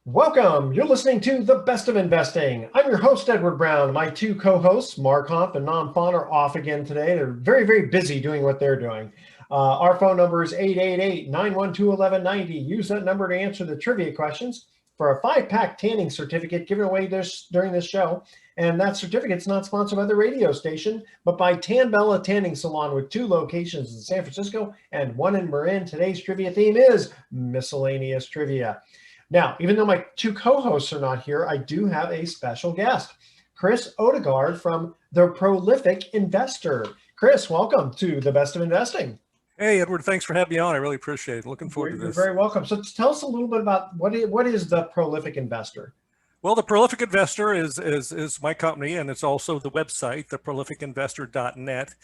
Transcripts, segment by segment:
Welcome. You're listening to The Best of Investing. I'm your host, Edward Brown. My two co-hosts, Mark Humph and Nam Phan, are off again today. They're very, very busy doing what they're doing. Our phone number is 888-912-1190. Use that number to answer the trivia questions for a 5-pack tanning certificate given away during this show. And that certificate's not sponsored by the radio station, but by Tan Bella Tanning Salon with 2 locations in San Francisco and 1 in Marin. Today's trivia theme is miscellaneous trivia. Now, even though my two co-hosts are not here, I do have a special guest, Chris Odegard from The Prolific Investor. Chris, welcome to The Best of Investing. Hey, Edward, thanks for having me on. I really appreciate it. Looking forward to this. You're very welcome. So tell us a little bit about what is The Prolific Investor? Well, The Prolific Investor is my company, and it's also the website, theprolificinvestor.net.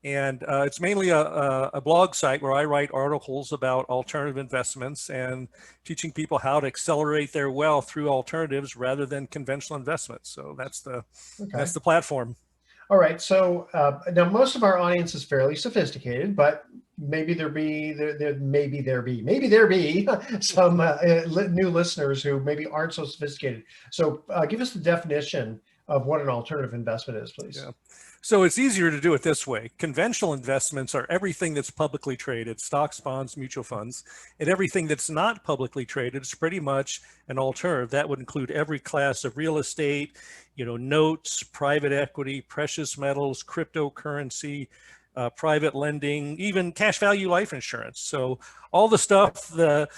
And it's mainly a blog site where I write articles about alternative investments and teaching people how to accelerate their wealth through alternatives rather than conventional investments. So that's the platform. All right. So now most of our audience is fairly sophisticated, but maybe there be some new listeners who maybe aren't so sophisticated. So give us the definition of what an alternative investment is, please. Yeah. So it's easier to do it this way. Conventional investments are everything that's publicly traded, stocks, bonds, mutual funds, and everything that's not publicly traded is pretty much an alternative. That would include every class of real estate, notes, private equity, precious metals, cryptocurrency, private lending, even cash value life insurance. So all the stuff that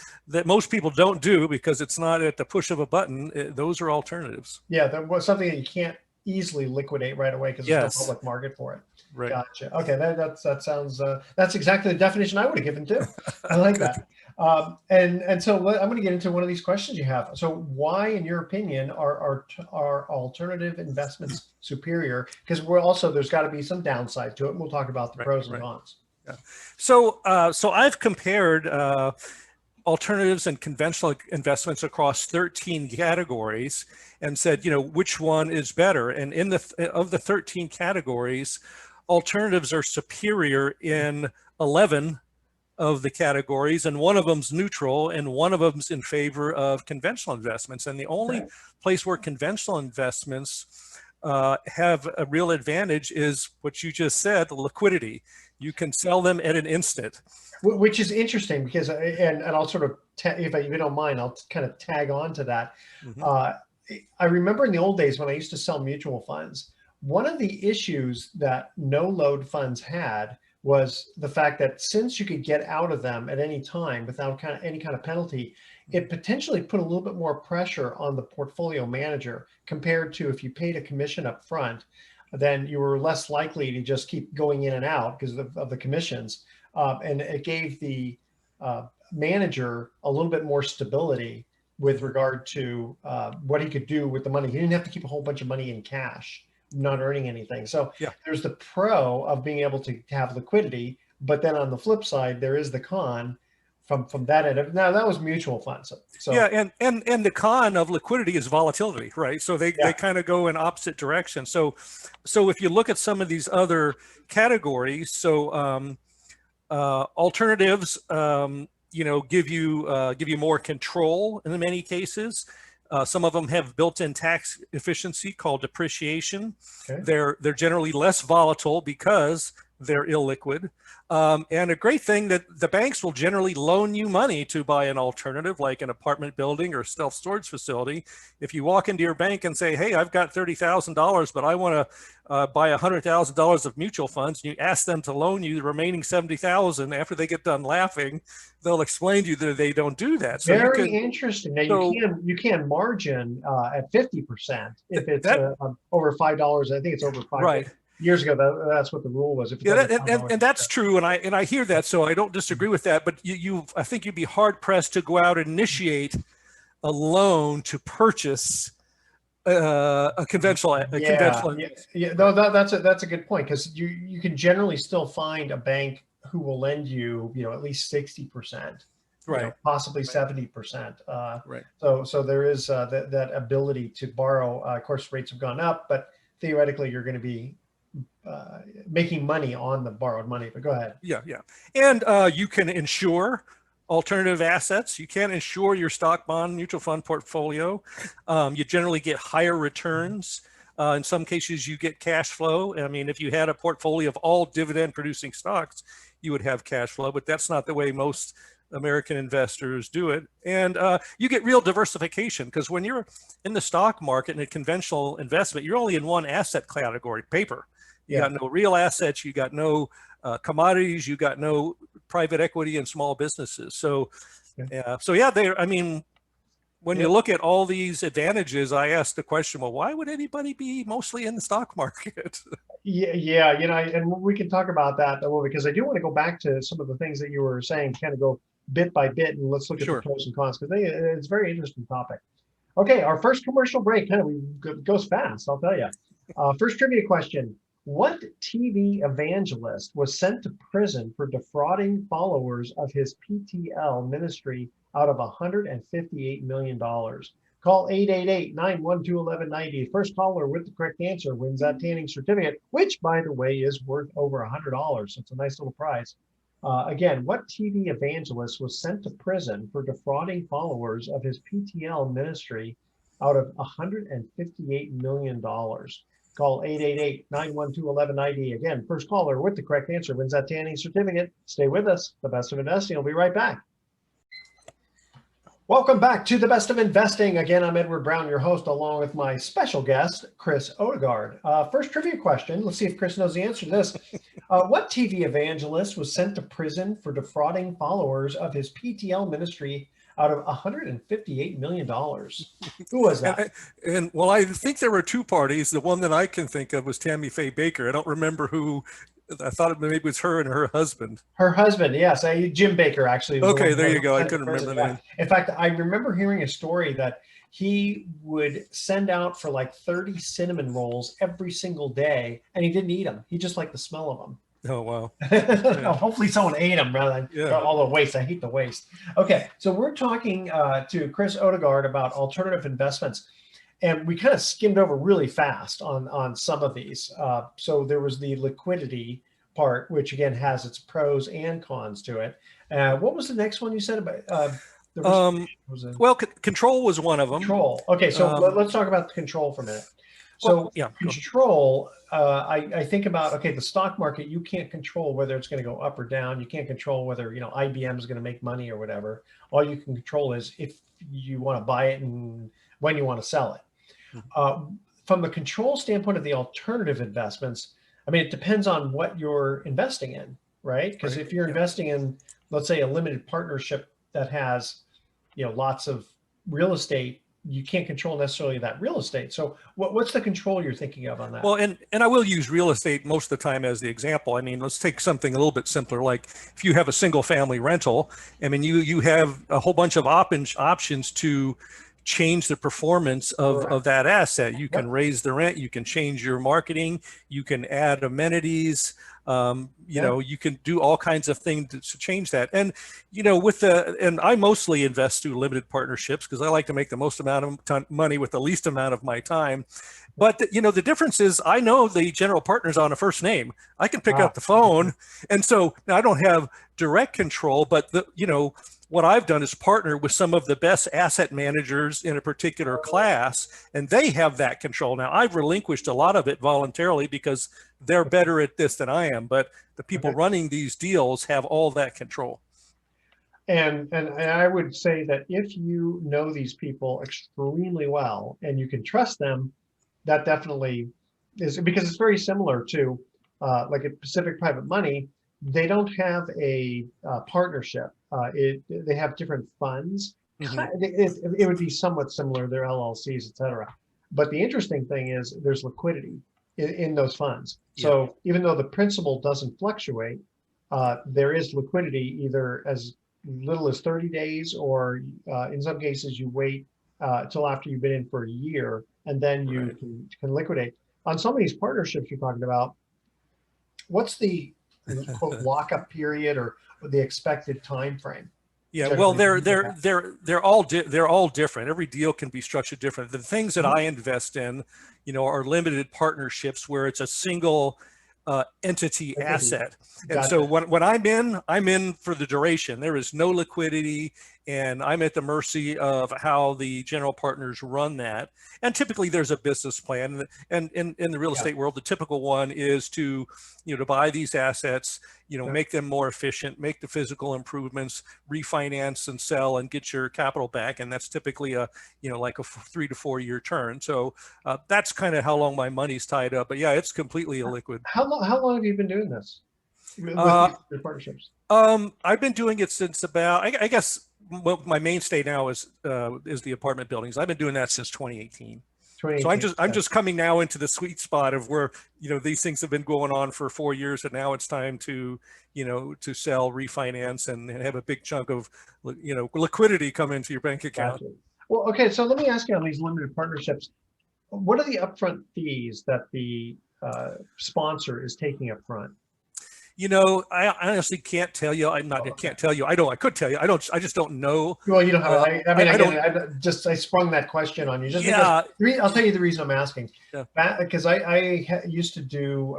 most people don't do because it's not at the push of a button, those are alternatives. Yeah, that was something that you can't easily liquidate right away because there's no public market for it. Right. Gotcha. Okay, that sounds that's exactly the definition I would have given too. I like that. And so I'm going to get into one of these questions you have. So why, in your opinion, are alternative investments superior? Because there's got to be some downside to it. And we'll talk about the pros and cons. Yeah. So I've compared alternatives and conventional investments across 13 categories and said, which one is better? And of the 13 categories, alternatives are superior in 11 of the categories, and one of them's neutral and one of them's in favor of conventional investments. And the only place where conventional investments have a real advantage is what you just said, the liquidity. You can sell them at an instant. Which is interesting because, and I'll sort of, if you don't mind, I'll kind of tag on to that. Mm-hmm. I remember in the old days when I used to sell mutual funds, one of the issues that no-load funds had was the fact that since you could get out of them at any time without any kind of penalty, it potentially put a little bit more pressure on the portfolio manager compared to if you paid a commission up front, then you were less likely to just keep going in and out because of the commissions. And it gave the manager a little bit more stability with regard to what he could do with the money. He didn't have to keep a whole bunch of money in cash, not earning anything. So there's the pro of being able to have liquidity, but then on the flip side, there is the con from that end. Now that was mutual funds. So yeah, and the con of liquidity is volatility, right? So they kind of go in opposite directions. So if you look at some of these other categories, so alternatives, give you more control in many cases. Some of them have built-in tax efficiency called depreciation. Okay. They're generally less volatile because they're illiquid. And a great thing that the banks will generally loan you money to buy an alternative like an apartment building or self-storage facility. If you walk into your bank and say, hey, I've got $30,000, but I want to buy $100,000 of mutual funds, and you ask them to loan you the remaining $70,000, after they get done laughing, they'll explain to you that they don't do that. So very interesting. Now you can margin at 50% if it's over $5. I think it's over $5. Right. Years ago, that's what the rule was. And that's true, and I hear that, so I don't disagree with that. But I think you'd be hard pressed to go out and initiate a loan to purchase a conventional. Yeah. No, that's a good point because you can generally still find a bank who will lend you, at least 60%. Right. Possibly 70%. Right. So there is that ability to borrow. Of course, rates have gone up, but theoretically, you're going to be making money on the borrowed money. But go ahead. Yeah. And you can insure alternative assets. You can't insure your stock, bond, mutual fund portfolio. You generally get higher returns. In some cases, you get cash flow. I mean, if you had a portfolio of all dividend producing stocks, you would have cash flow, but that's not the way most American investors do it. And you get real diversification, because when you're in the stock market in a conventional investment, you're only in one asset category, paper. You got no real assets, you got no commodities, you got no private equity and small businesses. So, I mean, when you look at all these advantages, I asked the question, well, why would anybody be mostly in the stock market? Yeah, you know, and we can talk about that a little, because I do want to go back to some of the things that you were saying, kind of go bit by bit, and let's look at the pros and cons, because it's a very interesting topic. Okay, our first commercial break kind of goes fast, I'll tell you. First trivia question. What TV evangelist was sent to prison for defrauding followers of his PTL ministry out of $158 million? Call 888-912-1190. First caller with the correct answer wins that tanning certificate, which, by the way, is worth over $100. So it's a nice little prize. Again, what TV evangelist was sent to prison for defrauding followers of his PTL ministry out of $158 million? Call 888-912-1190. Again, first caller with the correct answer wins that tanning certificate. Stay with us. The Best of Investing. We'll be right back. Welcome back to the Best of Investing. Again, I'm Edward Brown, your host, along with my special guest, Chris Odegard. First trivia question. Let's see if Chris knows the answer to this. What TV evangelist was sent to prison for defrauding followers of his PTL ministry out of $158 million? Who was that? Well, I think there were two parties. The one that I can think of was Tammy Faye Baker. I don't remember who. I thought maybe it was her and her husband. Her husband, yes. Jim Baker, actually. Okay, there you go. I couldn't remember that. In fact, I remember hearing a story that he would send out for like 30 cinnamon rolls every single day, and he didn't eat them. He just liked the smell of them. Oh, wow. Hopefully someone ate them rather than all the waste. I hate the waste. Okay, so we're talking to Chris Odegard about alternative investments. And we kind of skimmed over really fast on some of these. So there was the liquidity part, which again has its pros and cons to it. What was the next one you said about? Control was one of them. Control. Okay, so let's talk about the control for a minute. So control, I think about, okay, the stock market, you can't control whether it's going to go up or down. You can't control whether, IBM is going to make money or whatever. All you can control is if you want to buy it and when you want to sell it. From the control standpoint of the alternative investments, I mean, it depends on what you're investing in, right? Because if you're investing in, let's say, a limited partnership that has, lots of real estate, you can't control necessarily that real estate. So what's the control you're thinking of on that? Well, and I will use real estate most of the time as the example. I mean, let's take something a little bit simpler. Like if you have a single family rental, I mean, you have a whole bunch of options to change the performance of that asset. You can raise the rent, you can change your marketing, you can add amenities, you can do all kinds of things to change that. And, and I mostly invest through limited partnerships because I like to make the most amount of money with the least amount of my time. But, the difference is I know the general partner's on a first name. I can pick up the phone. And so I don't have direct control, but what I've done is partner with some of the best asset managers in a particular class, and they have that control. Now, I've relinquished a lot of it voluntarily because they're better at this than I am, but the people running these deals have all that control. And I would say that if you know these people extremely well and you can trust them, that definitely is, because it's very similar to like a Pacific Private Money. They don't have a partnership. They have different funds. It would be somewhat similar. They're LLCs, et cetera. But the interesting thing is there's liquidity in those funds. So even though the principal doesn't fluctuate, there is liquidity either as little as 30 days or in some cases you wait till after you've been in for a year and then you can liquidate. On some of these partnerships you're talking about, what's the quote lockup period or the expected time frame? Yeah, well, they're all different. Every deal can be structured different. The things that I invest in, are limited partnerships where it's a single entity asset. And Gotcha. so when I'm in for the duration. There is no liquidity, and I'm at the mercy of how the general partners run that. And typically there's a business plan. And in the real estate world, the typical one is to, to buy these assets, make them more efficient, make the physical improvements, refinance and sell and get your capital back. And that's typically like a 3 to 4 year turn. So that's kind of how long my money's tied up. But yeah, it's completely illiquid. How long have you been doing this with these partnerships? I've been doing it since about, I guess, well, my mainstay now is the apartment buildings. I've been doing that since 2018. So I'm just coming now into the sweet spot of where, these things have been going on for 4 years, and now it's time to, to sell, refinance, and have a big chunk of, liquidity come into your bank account. Gotcha. Well, okay. So let me ask you on these limited partnerships, what are the upfront fees that the sponsor is taking up front? I honestly can't tell you. I can't tell you. I could tell you. I just don't know. Well, you don't have it. I sprung that question on you just because I'll tell you the reason I'm asking. Because I used to do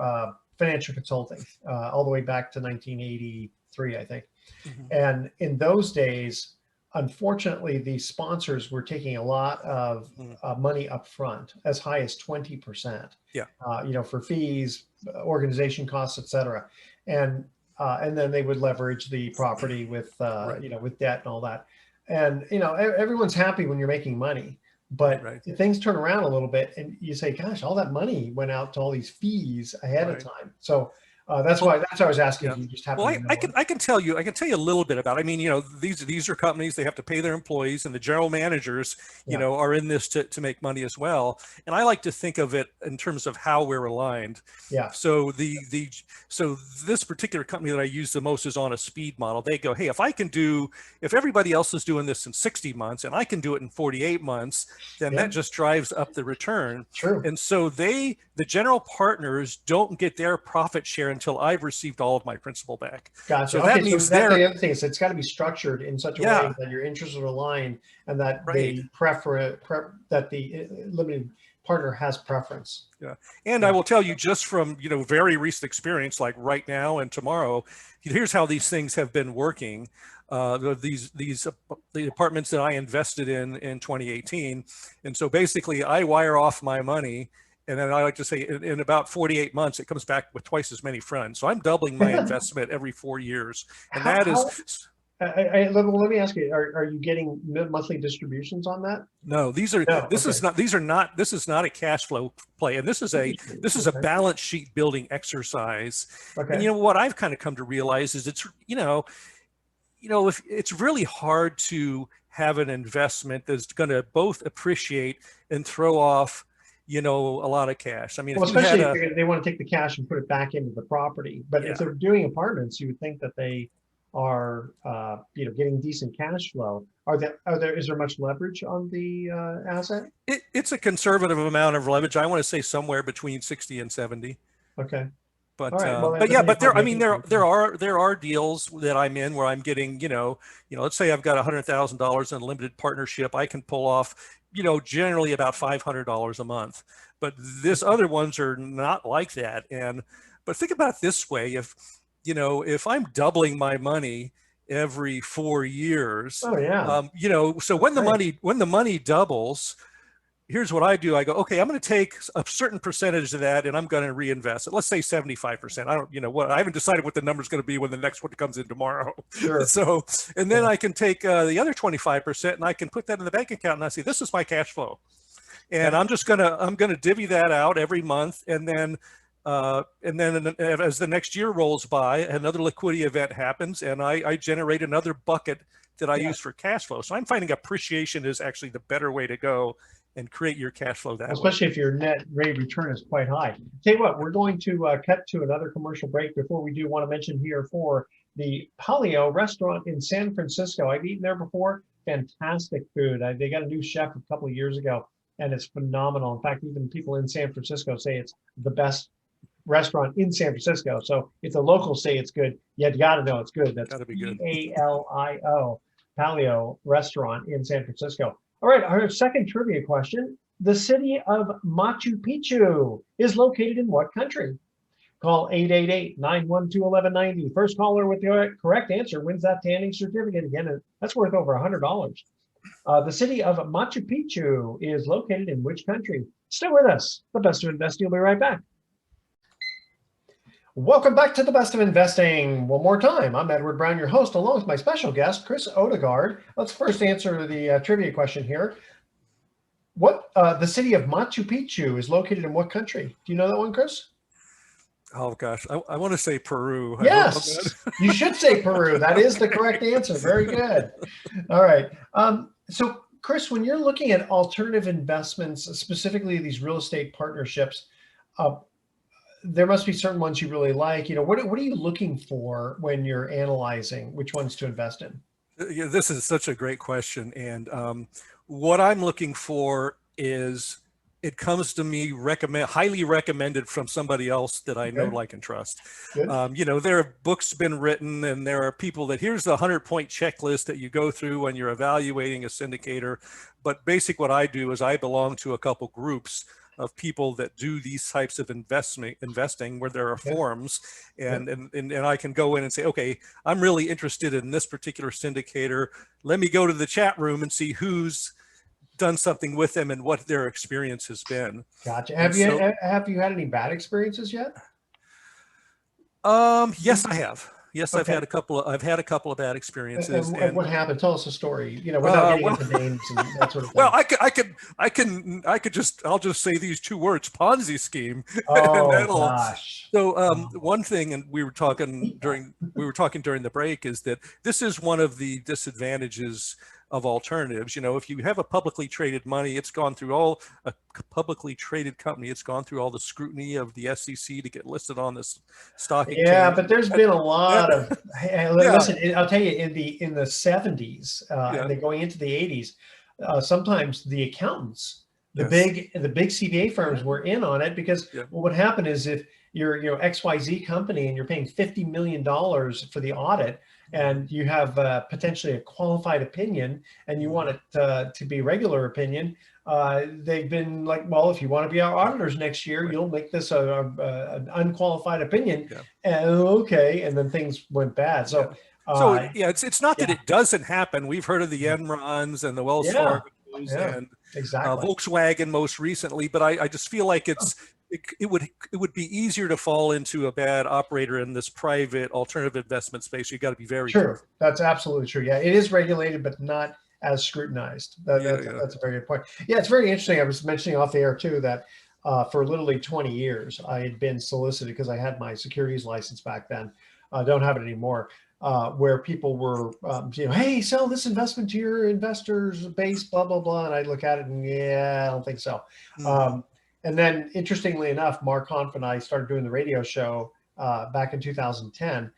financial consulting all the way back to 1983, I think. Mm-hmm. And in those days, unfortunately, the sponsors were taking a lot of money up front, as high as 20%. Yeah. For fees, organization costs, et cetera. And then they would leverage the property with with debt and all that. And everyone's happy when you're making money, but things turn around a little bit, and you say, "Gosh, all that money went out to all these fees ahead of time." So that's why I was asking. You just happen to know. I can tell you a little bit about it. I mean, these are companies, they have to pay their employees, and the general managers, are in this to make money as well. And I like to think of it in terms of how we're aligned. Yeah. So so this particular company that I use the most is on a speed model. They go, hey, if everybody else is doing this in 60 months and I can do it in 48 months, then that just drives up the return. True. And so the general partners don't get their profit share until I've received all of my principal back. Gotcha. So that means that's the other thing is it's got to be structured in such a way that your interests are aligned, and that the limited partner has preference. Yeah. And I will tell you, just from very recent experience, like right now and tomorrow, here's how these things have been working. The apartments that I invested in 2018. And so basically I wire off my money, and then I like to say in about 48 months, it comes back with twice as many funds. So I'm doubling my investment every 4 years. And let me ask you, are you getting monthly distributions on that? No, this is not a cash flow play. And this is a balance sheet building exercise. Okay. And what I've kind of come to realize is it's, if it's really hard to have an investment that's going to both appreciate and throw off a lot of cash. I mean, especially if they want to take the cash and put it back into the property. But if they're doing apartments, you would think that they are, getting decent cash flow. Is there much leverage on the asset? It's a conservative amount of leverage. I want to say somewhere between 60 and 70. Okay. But there are deals that I'm in where I'm getting, let's say I've got $100,000 in a limited partnership. I can pull off, generally about $500 a month, but this other ones are not like that. But think about it this way: if I'm doubling my money every 4 years, so when the money doubles, here's what I do. I go, okay, I'm going to take a certain percentage of that and I'm going to reinvest it. Let's say 75%. I haven't decided what the number is going to be when the next one comes in tomorrow. Sure. So, and then I can take the other 25% and I can put that in the bank account, and I say, this is my cash flow. And I'm going to divvy that out every month. And then as the next year rolls by, another liquidity event happens and I generate another bucket that I use for cash flow. So I'm finding appreciation is actually the better way to go and create your cash flow that way. Especially if your net rate of return is quite high. Tell you what, we're going to cut to another commercial break. Before we do, want to mention here for the Palio restaurant in San Francisco. I've eaten there before. Fantastic food. They got a new chef a couple of years ago, and it's phenomenal. In fact, even people in San Francisco say it's the best restaurant in San Francisco. So if the locals say it's good, you got to know it's good. That's gotta be good. Palio, Palio restaurant in San Francisco. All right, our second trivia question. The city of Machu Picchu is located in what country? Call 888-912-1190. First caller with the correct answer wins that tanning certificate. Again, that's worth over $100. The city of Machu Picchu is located in which country? Stay with us. The Best of Investing will be right back. Welcome back to the Best of Investing. One more time, I'm Edward Brown, your host, along with my special guest, Chris Odegard. Let's first answer the trivia question here. What the city of Machu Picchu is located in what country? Do you know that one, Chris? Oh gosh, I want to say Peru. Yes, you should say Peru. That is the correct answer. Very good. All right. So Chris, when you're looking at alternative investments, specifically these real estate partnerships, there must be certain ones you really like. What are you looking for when you're analyzing which ones to invest in? Yeah, this is such a great question. And what I'm looking for is, it comes to me highly recommended from somebody else that I know, like, and trust. There are books been written, and there are people that here's the 100-point checklist that you go through when you're evaluating a syndicator. But what I do is I belong to a couple groups of people that do these types of investing where there are forums, and I can go in and say, okay, I'm really interested in this particular syndicator. Let me go to the chat room and see who's done something with them and what their experience has been. Gotcha. Have you had any bad experiences yet? Yes, I have. Yes, okay. I've had a couple of bad experiences. And what happened? Tell us a story. Without getting into names and that sort of thing. Well, I'll just say these two words: Ponzi scheme. Oh gosh. So one thing, and we were talking during the break, is that this is one of the disadvantages of alternatives. If you have a publicly traded money, it's gone through a publicly traded company. It's gone through all the scrutiny of the SEC to get listed on this stock exchange. Yeah, but there's been a lot of. Listen, I'll tell you, in the 70s, and then going into the 80s, sometimes the accountants, the big CPA firms were in on it because what would happen is if you're XYZ company and you're paying $50 million for the audit, and you have potentially a qualified opinion, and you want it to be regular opinion, they've been like, well, if you want to be our auditors next year, you'll make this an unqualified opinion. Okay, and then things went bad. So it's not that it doesn't happen. We've heard of the Enrons and the Wells Fargo and Volkswagen most recently, but I just feel like it would be easier to fall into a bad operator in this private alternative investment space. You got to be very careful. That's absolutely true. Yeah, it is regulated, but not as scrutinized. That's a very good point. Yeah, it's very interesting. I was mentioning off the air too that for literally 20 years I had been solicited, because I had my securities license back then. I don't have it anymore. Where people were, hey, sell this investment to your investors base, blah blah blah, and I'd look at it and I don't think so. And then, interestingly enough, Mark Hanf and I started doing the radio show back in 2010,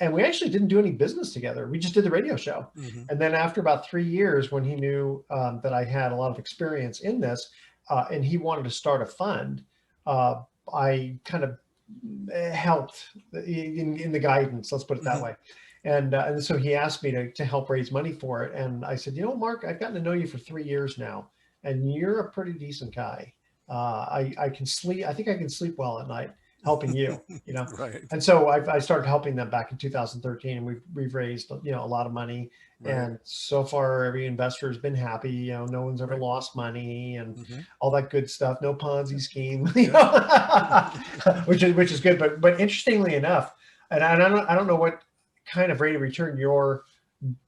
and we actually didn't do any business together. We just did the radio show. And then after about 3 years, when he knew that I had a lot of experience in this, and he wanted to start a fund, I kind of helped in the guidance, let's put it that way. And so he asked me to help raise money for it. And I said, Mark, I've gotten to know you for 3 years now, and you're a pretty decent guy. I can sleep. I think I can sleep well at night helping you, Right. And so I started helping them back in 2013, and we've raised, a lot of money. Right. And so far every investor has been happy. No one's ever lost money and all that good stuff. No Ponzi scheme, which is good. But interestingly enough, and I don't know what kind of rate of return you're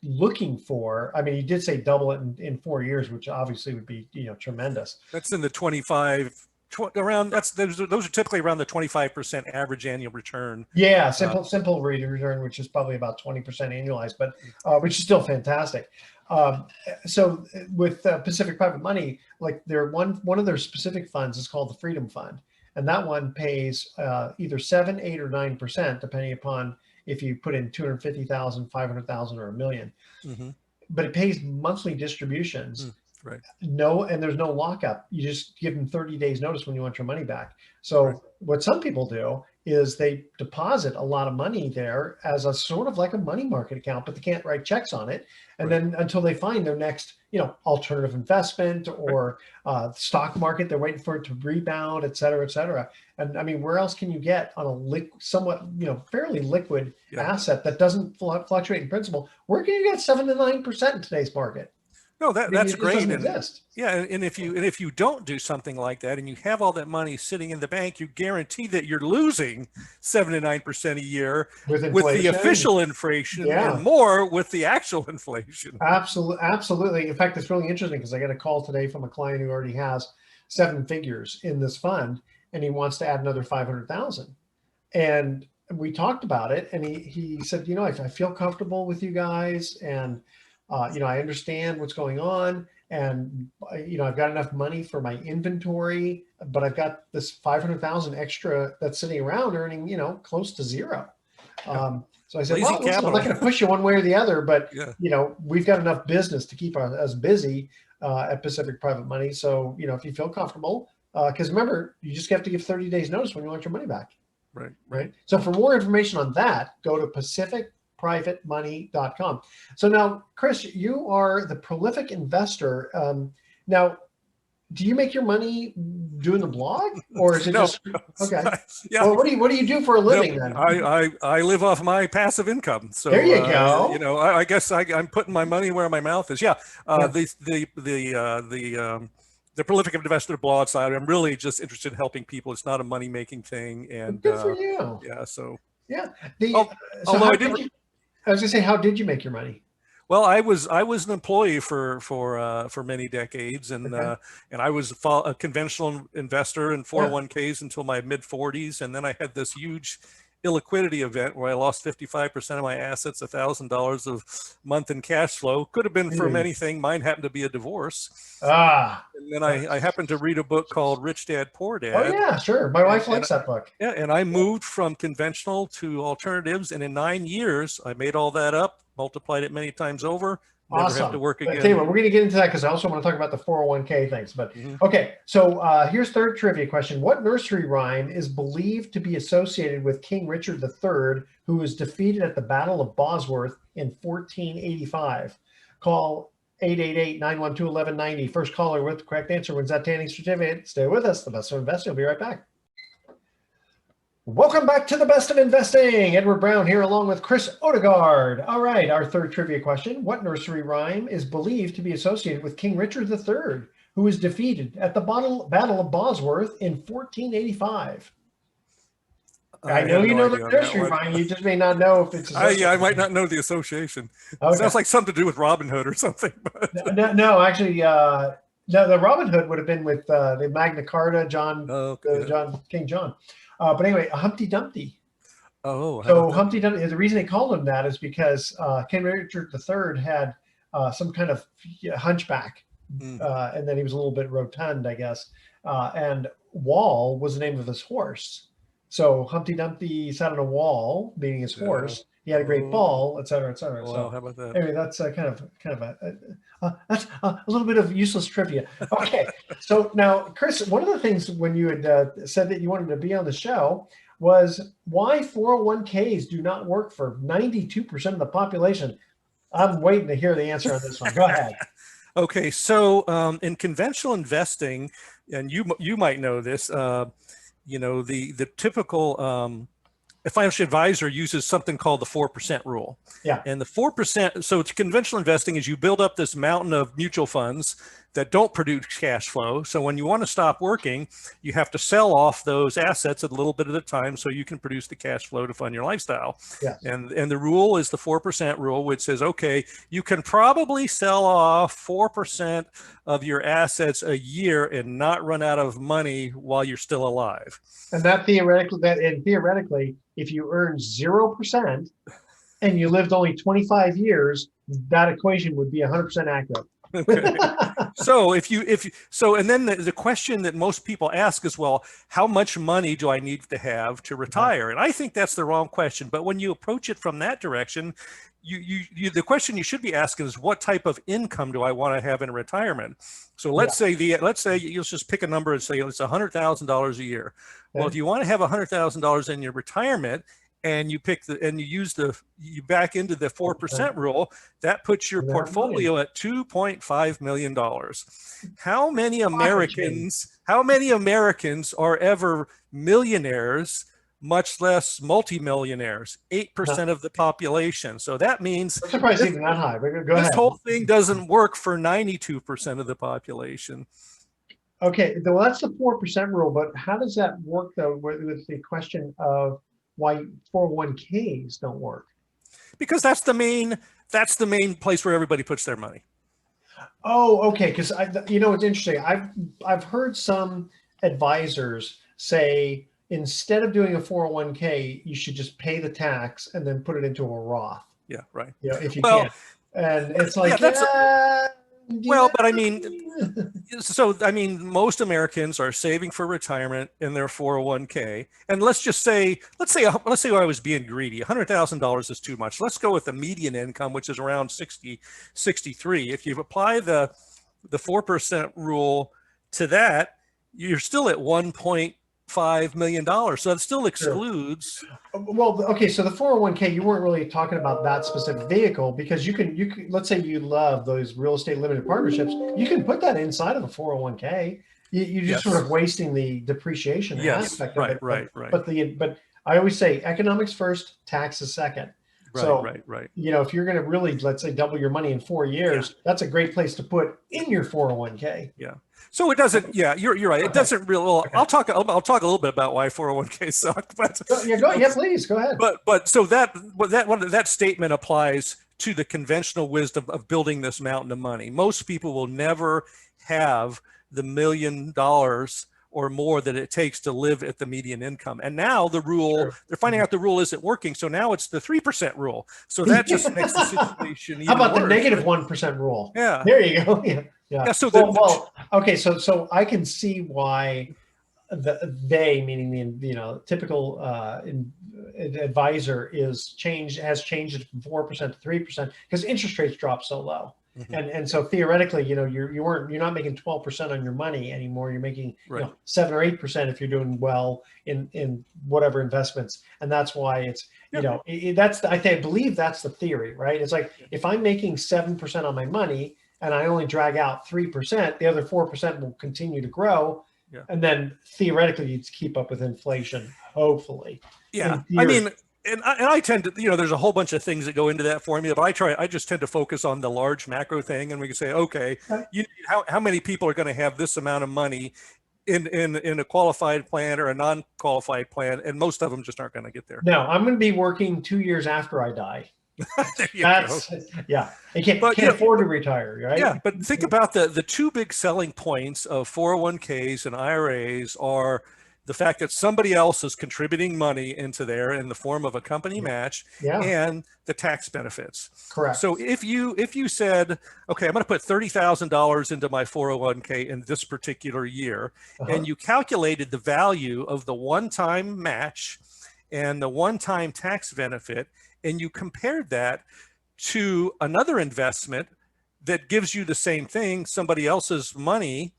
looking for. I mean, you did say double it in 4 years, which obviously would be tremendous. That's in the 25 around. Those are typically around the 25% average annual return. Yeah, simple rate of return, which is probably about 20% annualized, but which is still fantastic. So with Pacific Private Money, like one of their specific funds is called the Freedom Fund, and that one pays either 7, 8, or 9%, depending upon if you put in 250,000, 500,000, or $1 million. But it pays monthly distributions. Right. And there's no lockup. You just give them 30 days notice when you want your money back. So what some people do is they deposit a lot of money there as a sort of like a money market account, but they can't write checks on it. And then until they find their next, alternative investment or stock market, they're waiting for it to rebound, et cetera, et cetera. And I mean, where else can you get on a somewhat, fairly liquid asset that doesn't fluctuate in principal? Where can you get 7 to 9% in today's market? No, that's great. And if you don't do something like that, and you have all that money sitting in the bank, you guarantee that you're losing 7 to 9% a year with the official inflation, and more with the actual inflation. Absolutely. In fact, it's really interesting because I got a call today from a client who already has 7 figures in this fund, and he wants to add another 500,000. And we talked about it, and he said, I feel comfortable with you guys, and I understand what's going on, and I've got enough money for my inventory, but I've got this 500,000 extra that's sitting around earning, close to zero. So I said, well, listen, I'm not going to push you one way or the other, but we've got enough business to keep us busy at Pacific Private Money. So if you feel comfortable, because remember, you just have to give 30 days notice when you want your money back. Right. So for more information on that, go to pacificprivatemoney.com. So now, Chris, you are the prolific investor. Now, do you make your money doing the blog, or is it just okay? Well, what do you do for a living then? I live off my passive income. So there you go. I guess I'm putting my money where my mouth is. The prolific investor blog side, I'm really just interested in helping people. It's not a money making thing, and good for you. I was gonna say, how did you make your money? Well, I was an employee for many decades, and I was a conventional investor in 401ks until my mid 40s, and then I had this huge illiquidity event where I lost 55% of my assets, $1,000 of month in cash flow. Could have been from anything. Mine happened to be a divorce. And then I happened to read a book called Rich Dad, Poor Dad. Oh yeah, sure. My wife likes that book. Yeah, and I moved from conventional to alternatives, and in 9 years, I made all that up, multiplied it many times over. Never have to work again. Okay, well, we're going to get into that because I also want to talk about the 401k things. But okay, so here's third trivia question. What nursery rhyme is believed to be associated with King Richard III, who was defeated at the Battle of Bosworth in 1485? Call 888-912-1190. First caller with the correct answer wins that tanning certificate. Stay with us. The Best of Investing will be right back. Welcome back to the Best of Investing. Edward Brown here along with Chris Odegard. All right, our third trivia question. What nursery rhyme is believed to be associated with King Richard III, who was defeated at the Battle of Bosworth in 1485? I know you know the nursery rhyme. You just may not know if it's I might not know the association. Okay. Sounds like something to do with Robin Hood or something. But. No, actually, the Robin Hood would have been with the Magna Carta, King John. But anyway, Humpty Dumpty. So Humpty Dumpty. The reason they called him that is because King Richard III had some kind of hunchback, and then he was a little bit rotund, I guess. And Wall was the name of his horse. So Humpty Dumpty sat on a wall, meaning his horse. He had a great fall, et cetera, et cetera. Well, so how about that? Anyway, that's kind of that's a little bit of useless trivia. Okay, so now, Chris, one of the things when you had said that you wanted to be on the show was why 401ks do not work for 92% of the population. I'm waiting to hear the answer on this one. Go ahead. Okay, so in conventional investing, and you might know this, the typical a financial advisor uses something called the 4% rule. Yeah. And the 4%, so it's conventional investing is you build up this mountain of mutual funds that don't produce cash flow. So when you want to stop working, you have to sell off those assets a little bit at a time so you can produce the cash flow to fund your lifestyle. Yes. And the rule is the 4% rule, which says, okay, you can probably sell off 4% of your assets a year and not run out of money while you're still alive. And theoretically, if you earn 0% and you lived only 25 years, that equation would be 100% accurate. Okay. So and then the question that most people ask is, well, how much money do I need to have to retire? And I think that's the wrong question. But when you approach it from that direction, the question you should be asking is, what type of income do I want to have in retirement? So let's say you'll just pick a number and say it's $100,000 a year. Well, if you want to have $100,000 in your retirement, and you back into the 4% rule, that puts your portfolio at $2.5 million. How many Americans are ever millionaires, much less multimillionaires? 8% of the population. So that means I'm surprised even that high, but go ahead. This whole thing doesn't work for 92% of the population. Okay, well, that's the 4% rule, but how does that work though with the question of why 401ks don't work? Because that's the main place where everybody puts their money. Oh, okay. Because it's interesting. I've heard some advisors say instead of doing a 401k, you should just pay the tax and then put it into a Roth. Yeah, right. If you can. And it's like, but I mean, most Americans are saving for retirement in their 401k. And let's say I was being greedy. $100,000 is too much. Let's go with the median income, which is around 63. If you apply the 4% rule to that, you're still at $1.5 million. So that still excludes. Well, okay. So the 401k, you weren't really talking about that specific vehicle, because you can, let's say you love those real estate limited partnerships. You can put that inside of a 401k. You're just sort of wasting the depreciation aspect of it. Right. But I always say economics first, taxes second. Right. If you're going to really, let's say, double your money in 4 years, that's a great place to put in your 401k. Yeah. So it doesn't. Yeah, you're right. It doesn't really. Well, I'll talk a little bit about why 401k suck. But please go ahead. But so that statement applies to the conventional wisdom of building this mountain of money. Most people will never have the $1 million or more that it takes to live at the median income. And now the rule, they're finding out the rule isn't working. So now it's the 3% rule. So that just makes the situation even How about worse. The negative 1% rule? Yeah. There you go. Yeah. So okay. So I can see why meaning the typical advisor has changed it from 4% to 3% because interest rates drop so low. Mm-hmm. And so theoretically, you're not making 12% on your money anymore. You're making 7 or 8% if you're doing well in whatever investments. And that's why it's I believe that's the theory, right? It's like if I'm making 7% on my money and I only drag out 3%, the other 4% will continue to grow. Yeah. And then theoretically, you'd keep up with inflation, hopefully. Yeah. I mean, and I tend to, there's a whole bunch of things that go into that formula, but I just tend to focus on the large macro thing. And we can say, okay, how many people are going to have this amount of money in a qualified plan or a non-qualified plan? And most of them just aren't going to get there. No, I'm going to be working 2 years after I die. You can't afford to retire, right? Yeah, but think about the two big selling points of 401ks and IRAs are the fact that somebody else is contributing money into there in the form of a company match and the tax benefits. Correct. So if you said, okay, I'm going to put $30,000 into my 401k in this particular year, and you calculated the value of the one-time match and the one-time tax benefit, and you compared that to another investment that gives you the same thing, somebody else's money,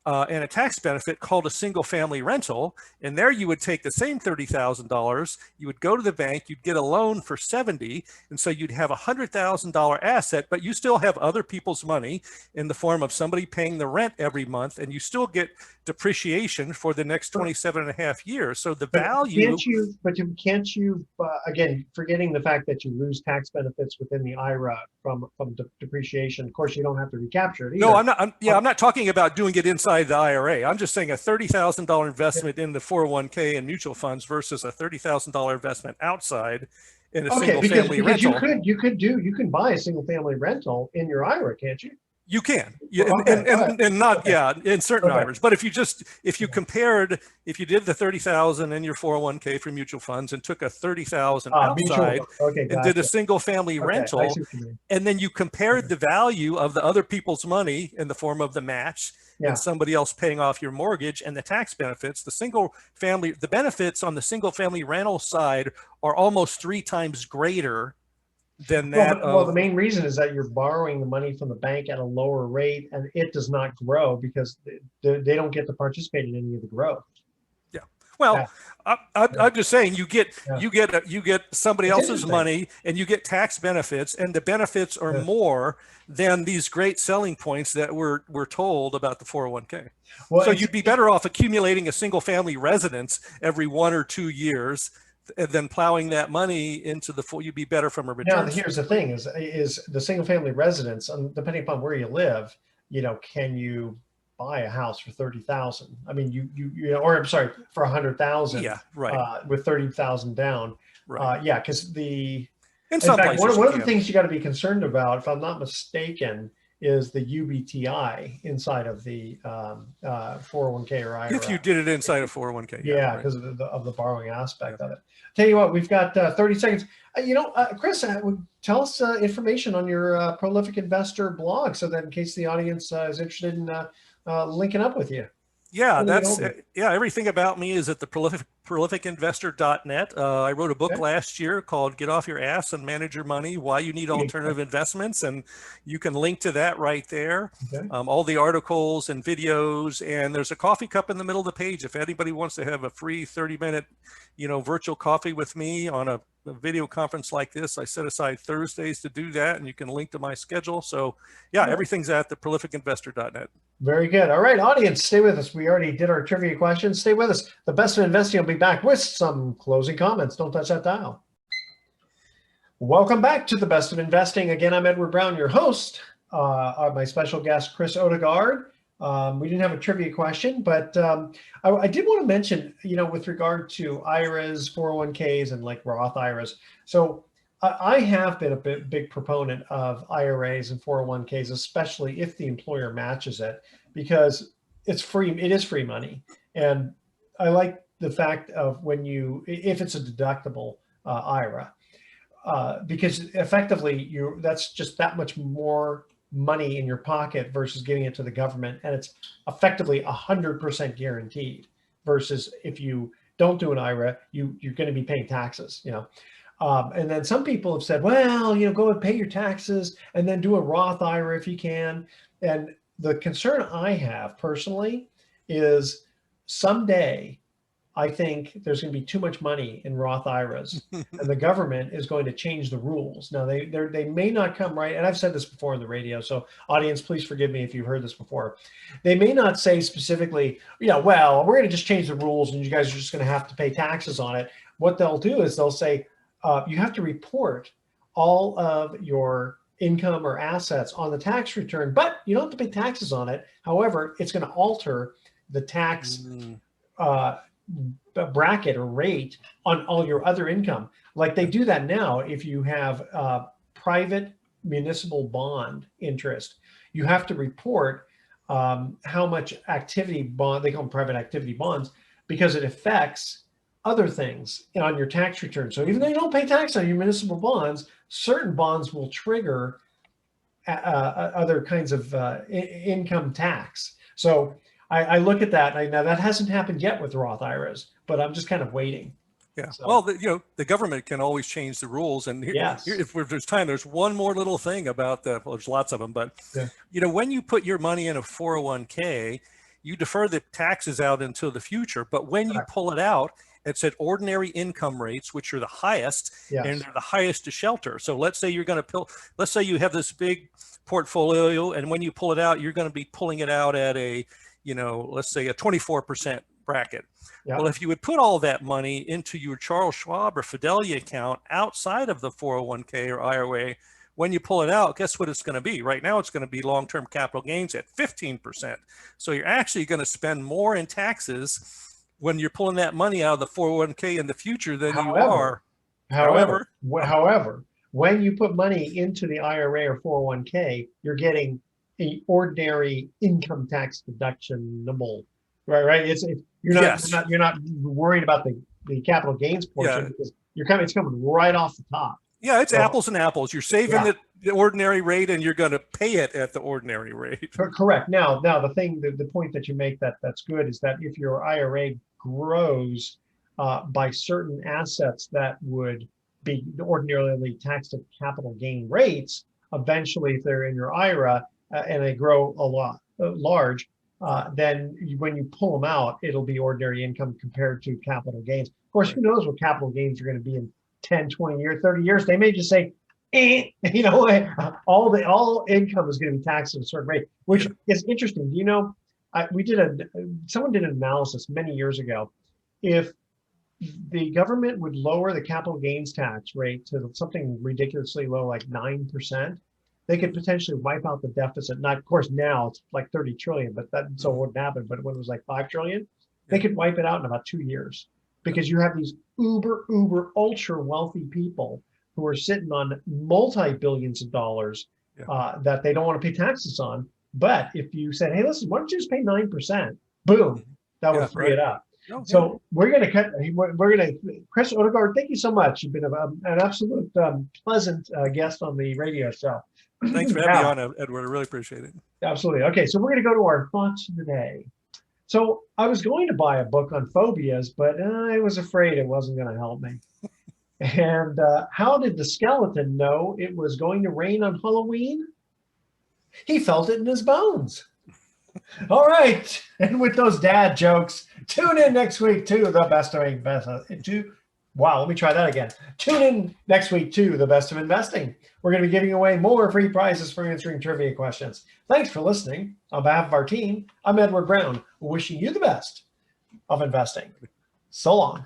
and a tax benefit called a single family rental. And there you would take the same $30,000, you would go to the bank, you'd get a loan for 70. And so you'd have $100,000 asset, but you still have other people's money in the form of somebody paying the rent every month. And you still get depreciation for the next 27 and a half years. So the value. Can't you, again, forgetting the fact that you lose tax benefits within the IRA from depreciation. Of course, you don't have to recapture it either. No, I'm not talking about doing it inside the IRA. I'm just saying a $30,000 investment in the 401k and mutual funds versus a $30,000 investment outside in a single family rental. You can buy a single family rental in your IRA, can't you? You can, and not, in certain IRAs. But if you did the 30,000 in your 401k for mutual funds and took a 30,000 outside and did a single family rental, and then you compared the value of the other people's money in the form of the match and somebody else paying off your mortgage and the tax benefits, the benefits on the single family rental side are almost 3 times greater than that. Well, the main reason is that you're borrowing the money from the bank at a lower rate, and it does not grow because they don't get to participate in any of the growth. Yeah. Well, I'm just saying you get somebody else's money and you get tax benefits, and the benefits are more than these great selling points that we're told about the 401k. Well, so you'd be better off accumulating a single family residence every 1 or 2 years than plowing that money into you'd be better from a return. Now, here's the thing: is the single family residence, depending upon where you live, can you buy a house for 30,000? I mean, or I'm sorry, for 100,000. Yeah, right. With 30,000 down. Right. Because in some places, one of the things you got to be concerned about, if I'm not mistaken, is the UBTI inside of the 401k or IRA. If you did it inside of 401k. Yeah, because of the borrowing aspect of it. Tell you what, we've got 30 seconds. Chris, tell us information on your Prolific Investor blog, so that in case the audience is interested in linking up with you. Yeah, everything about me is at the prolificinvestor.net. I wrote a book last year called Get Off Your Ass and Manage Your Money, Why You Need Alternative Investments. And you can link to that right there. All the articles and videos, and there's a coffee cup in the middle of the page. If anybody wants to have a free 30-minute, virtual coffee with me on a video conference like this, I set aside Thursdays to do that, and you can link to my schedule. So everything's at the prolificinvestor.net. Very good. All right, audience, stay with us. We already did our trivia questions. Stay with us. The Best of Investing will be back with some closing comments. Don't touch that dial. Welcome back to the Best of Investing. Again, I'm Edward Brown, your host. My special guest, Chris Odegard. We didn't have a trivia question, but I did want to mention, with regard to IRAs, 401ks, and like Roth IRAs. So I have been a big proponent of IRAs and 401ks, especially if the employer matches it, because it's free. It is free money. And I like the fact of if it's a deductible IRA, because effectively that's just that much more money in your pocket versus giving it to the government. And it's effectively 100% guaranteed versus if you don't do an IRA, you're going to be paying taxes, and then some people have said, well, go and pay your taxes and then do a Roth IRA if you can. And the concern I have personally is someday I think there's going to be too much money in Roth IRAs and the government is going to change the rules. Now, they may not come right. And I've said this before on the radio. So audience, please forgive me if you've heard this before. They may not say specifically, well, we're going to just change the rules and you guys are just going to have to pay taxes on it. What they'll do is they'll say, you have to report all of your income or assets on the tax return, but you don't have to pay taxes on it. However, it's going to alter the tax bracket or rate on all your other income. Like they do that now. If you have private municipal bond interest, you have to report how much activity bond, they call them private activity bonds, because it affects other things on your tax return. So even though you don't pay tax on your municipal bonds, certain bonds will trigger other kinds of income tax. So I look at that. Now that hasn't happened yet with Roth IRAs, but I'm just kind of waiting. Yeah. So. Well, the government can always change the rules. And if there's time, there's one more little thing about there's lots of them, but when you put your money in a 401k, you defer the taxes out until the future. But when you pull it out, it's at ordinary income rates, which are the highest, and they're the highest to shelter. So let's say let's say you have this big portfolio, and when you pull it out, you're going to be pulling it out at a, let's say a 24% bracket. Well, if you would put all that money into your Charles Schwab or Fidelity account outside of the 401k or IRA, when you pull it out, guess what it's going to be? Right now, it's going to be long-term capital gains at 15%. So you're actually going to spend more in taxes when you're pulling that money out of the 401k in the future than you are. However, when you put money into the IRA or 401k, you're getting a ordinary income tax deductible, right? You're not worried about the capital gains portion because it's coming right off the top. Yeah, it's apples and apples. You're saving at the ordinary rate, and you're going to pay it at the ordinary rate. Correct. Now the point that you make that's good is that if your IRA grows by certain assets that would be ordinarily taxed at capital gain rates, eventually, if they're in your IRA and they grow a lot large, then when you pull them out, it'll be ordinary income compared to capital gains. Of course, who knows what capital gains are going to be in 10, 20 years, 30 years. They may just say, all income is going to be taxed at a certain rate, which is interesting. You know, someone did an analysis many years ago. If the government would lower the capital gains tax rate to something ridiculously low, like 9%, they could potentially wipe out the deficit. Not, of course, now it's like 30 trillion, but that so wouldn't happen. But when it was like 5 trillion, they could wipe it out in about 2 years, because you have these uber, ultra wealthy people who are sitting on multi-billions of dollars that they don't want to pay taxes on. But if you said, hey, listen, why don't you just pay 9%? Boom, that would free it up. So we're going to Chris Odegard, thank you so much. You've been an absolute pleasant guest on the radio show. Thanks for having me on, Edward. I really appreciate it. Absolutely. Okay, so we're going to go to our thoughts of the day. So I was going to buy a book on phobias, but I was afraid it wasn't going to help me. And how did the skeleton know it was going to rain on Halloween? He felt it in his bones. All right. And with those dad jokes, tune in next week to the best of investing. Wow, let me try that again. Tune in next week to the best of investing. We're going to be giving away more free prizes for answering trivia questions. Thanks for listening. On behalf of our team, I'm Edward Brown, wishing you the best of investing. So long.